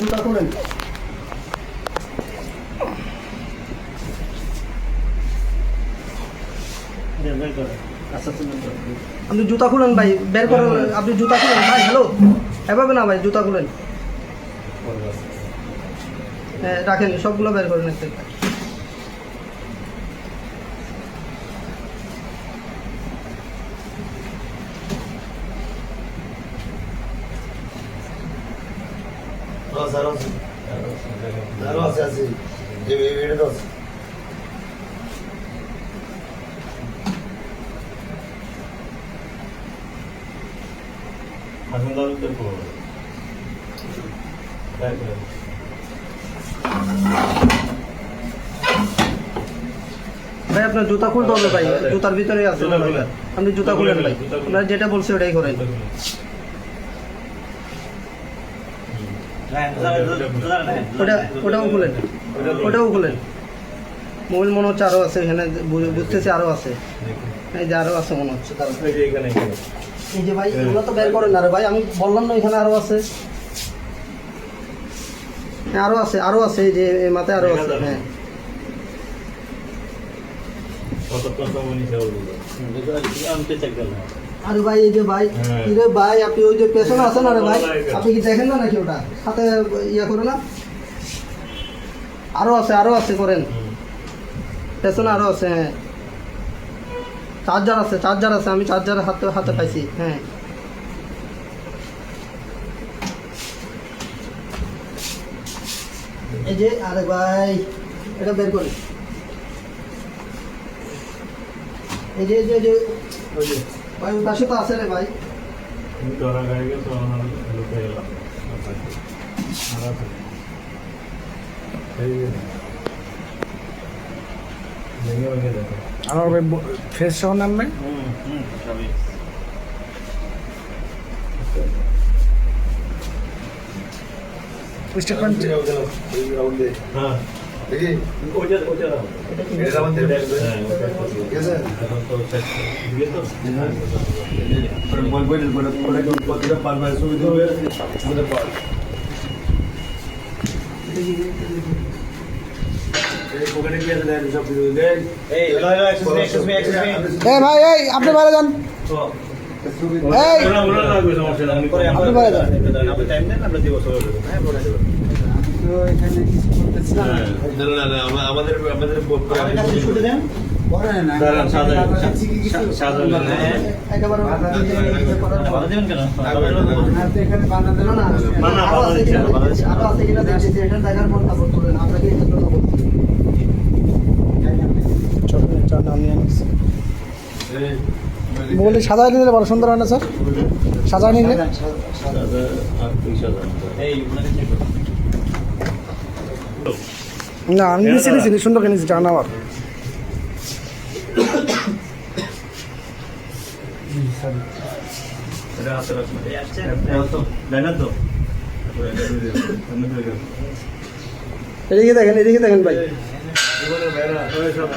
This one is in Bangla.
জুতা খুলেন। আপনি জুতা খুলেন ভাই, বের করেন। আপনি জুতা খুলেন ভাই। হ্যালো, এভাবে না ভাই, জুতা খুলেন। হ্যাঁ রাখেন, সবগুলো বের করেন একটা একটা। ভাই আপনার জুতা খুলতে হবে ভাই, জুতার ভিতরে আছে। আপনি জুতা খুলেন ভাই, আপনার যেটা বলছে ওটাই করেন। ওটাও খুলেন, ওটাও খুলেন। মোবাইল মনে হচ্ছে আরও আছে এখানে, বুঝতেছি আরও আছে। এই যে আরও আছে মনে হচ্ছে। এই যে ভাই এগুলো তো বের করেন না রে ভাই, আমি বললাম না এখানে আরও আছে। আরও আছে, আরও আছে, এই যে মাথায় আরও আছে। হ্যাঁ আরে ভাই এই যে ভাই, রে ভাই আপনি ওই যে পেছনে আছেন আরে ভাই, আপনি কি দেখেন না নাকি ওটা হাতে ইয়া করে না? আরও আছে, আরও আছে করেন, পেছনে আরও আছে। হ্যাঁ চার্জার আছে, চার্জার আছে, আমি চার্জার হাতে হাতে পাইছি। হ্যাঁ এই যে, আরে ভাই এটা বের করে। এই যে যে যে ভাই ওর পাশে তো আছে রে ভাই। আমার ভাই ফেস সহ নাম নাই। স্টেটমেন্ট হ্যাঁ দেখি ওটা এটা আমাদের ঠিক আছে বল বল বল প্রতিটা পারবে সুবিধা হবে আমাদের পার এই ওখানে কি আছে দেন সব ভিডিও দেন। এই হ্যালো হ্যালো এক্সকিউজ মি এই ভাই, এই আপনি বাইরে যান। এই আমরা লাগবে সমস্যা না, আপনি বাইরে যান। আপনি টাইম দেন, আমরা দিব সব। হ্যাঁ বলে দেব। তো এখানে কিছু করতেছি না। না না আমাদের কাছে শুটে দেন। পরে না দাঁড়ান, সাজান। সাজান একেবারে বাধা দিবেন কেন? আপনি এখানে বাধা দেন না। না আরো আছে কিনা দেখছি, এটা দেখার পর তারপর করবেন। আপনাকে এই জন্য বলছি। মোবাইলটি সাজায় নিলে বড় সুন্দর হয় না স্যার? সাজায় নিলে না, আমি নিচ্ছি সুন্দর করে নিচ্ছি, টাকা নেওয়ার। এদিকে দেখেন, এদিকে দেখেন ভাই। সব